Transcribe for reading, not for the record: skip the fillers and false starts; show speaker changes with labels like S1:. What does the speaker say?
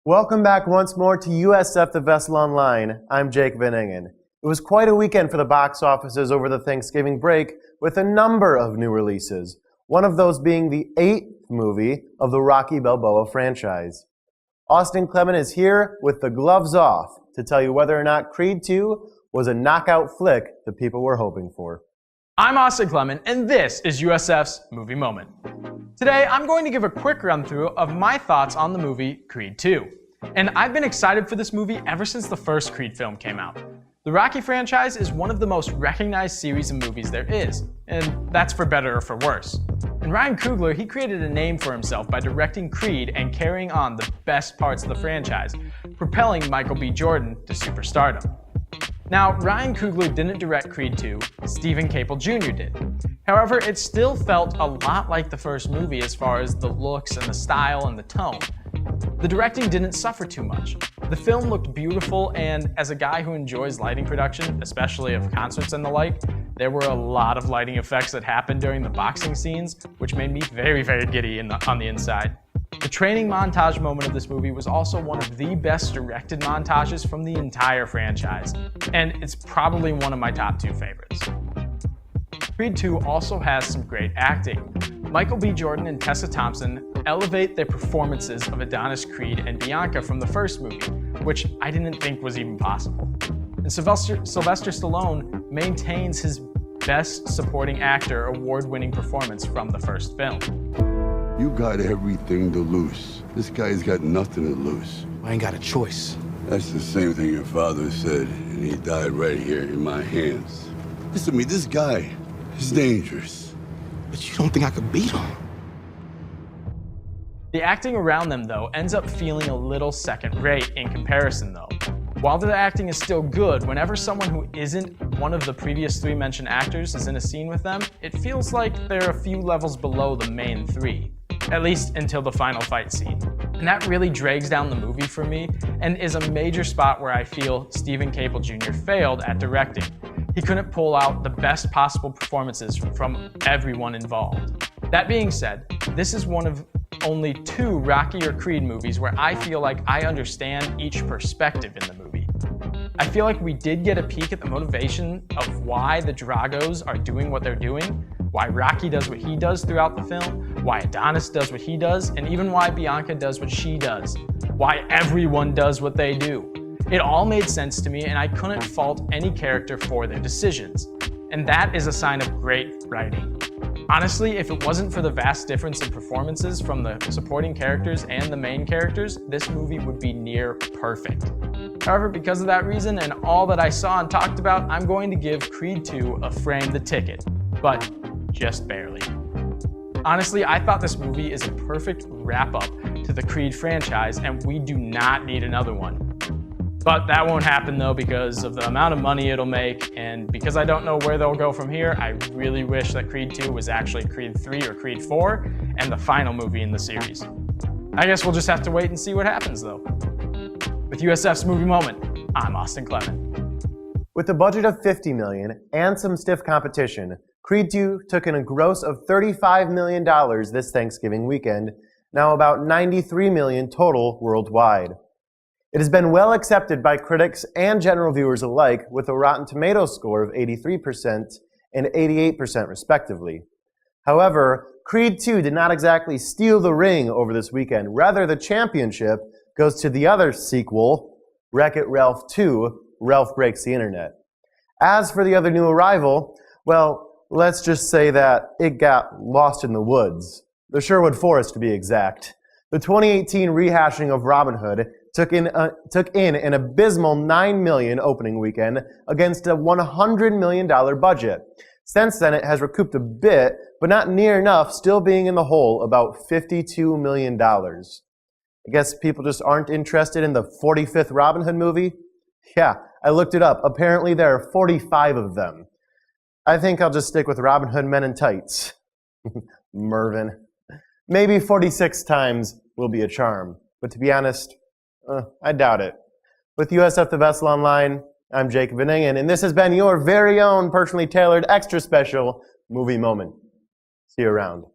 S1: Welcome back once more to USF The Vessel Online. I'm Jake Van Engen. It was quite a weekend for the box offices over the Thanksgiving break with a number of new releases, one of those being the 8th movie of the Rocky Balboa franchise. Austin Clemen is here with the gloves off to tell you whether or not Creed 2 was a knockout flick that people were hoping for.
S2: I'm Austin Clemen, and this is USF's Movie Moment. Today, I'm going to give a quick run-through of my thoughts on the movie Creed 2. And I've been excited for this movie ever since the first Creed film came out. The Rocky franchise is one of the most recognized series of movies there is, and that's for better or for worse. And Ryan Coogler, he created a name for himself by directing Creed and carrying on the best parts of the franchise, propelling Michael B. Jordan to superstardom. Now, Ryan Coogler didn't direct Creed 2, Stephen Caple Jr. did. However, it still felt a lot like the first movie as far as the looks and the style and the tone. The directing didn't suffer too much. The film looked beautiful, and as a guy who enjoys lighting production, especially of concerts and the like, there were a lot of lighting effects that happened during the boxing scenes, which made me very, very giddy on the inside. The training montage moment of this movie was also one of the best directed montages from the entire franchise, and it's probably one of my top 2 favorites. Creed 2 also has some great acting. Michael B. Jordan and Tessa Thompson elevate their performances of Adonis Creed and Bianca from the first movie, which I didn't think was even possible. And Sylvester Stallone maintains his Best Supporting Actor award-winning performance from the first film.
S3: You got everything to lose. This guy's got nothing to lose.
S4: I ain't got a choice.
S3: That's the same thing your father said, and he died right here in my hands. Listen to me, this guy is dangerous.
S4: But you don't think I could beat him?
S2: The acting around them, though, ends up feeling a little second-rate in comparison, though. While the acting is still good, whenever someone who isn't one of the previous 3 mentioned actors is in a scene with them, it feels like they're a few levels below the main 3. At least until the final fight scene. And that really drags down the movie for me and is a major spot where I feel Stephen Caple Jr. failed at directing. He couldn't pull out the best possible performances from everyone involved. That being said, this is one of only 2 Rocky or Creed movies where I feel like I understand each perspective in the movie. I feel like we did get a peek at the motivation of why the Dragos are doing what they're doing, why Rocky does what he does throughout the film, why Adonis does what he does, and even why Bianca does what she does, why everyone does what they do. It all made sense to me, and I couldn't fault any character for their decisions. And that is a sign of great writing. Honestly, if it wasn't for the vast difference in performances from the supporting characters and the main characters, this movie would be near perfect. However, because of that reason and all that I saw and talked about, I'm going to give Creed 2 a frame the ticket, but just barely. Honestly, I thought this movie is a perfect wrap-up to the Creed franchise, and we do not need another one. But that won't happen though because of the amount of money it'll make, and because I don't know where they'll go from here, I really wish that Creed 2 was actually Creed 3 or Creed 4 and the final movie in the series. I guess we'll just have to wait and see what happens though. With USF's Movie Moment, I'm Austin Clemen.
S1: With a budget of $50 million and some stiff competition, Creed 2 took in a gross of $35 million this Thanksgiving weekend, now about $93 million total worldwide. It has been well accepted by critics and general viewers alike, with a Rotten Tomatoes score of 83% and 88% respectively. However, Creed 2 did not exactly steal the ring over this weekend. Rather, the championship goes to the other sequel, Wreck-It Ralph 2, Ralph Breaks the Internet. As for the other new arrival, well, let's just say that it got lost in the woods. The Sherwood Forest, to be exact. The 2018 rehashing of Robin Hood took in an abysmal $9 million opening weekend against a $100 million budget. Since then, it has recouped a bit, but not near enough, still being in the hole about $52 million. I guess people just aren't interested in the 45th Robin Hood movie? Yeah, I looked it up. Apparently there are 45 of them. I think I'll just stick with Robin Hood Men in Tights. Mervyn. Maybe 46 times will be a charm, but to be honest, I doubt it. With USF The Vessel Online, I'm Jake Van Engen, and this has been your very own personally tailored extra special movie moment. See you around.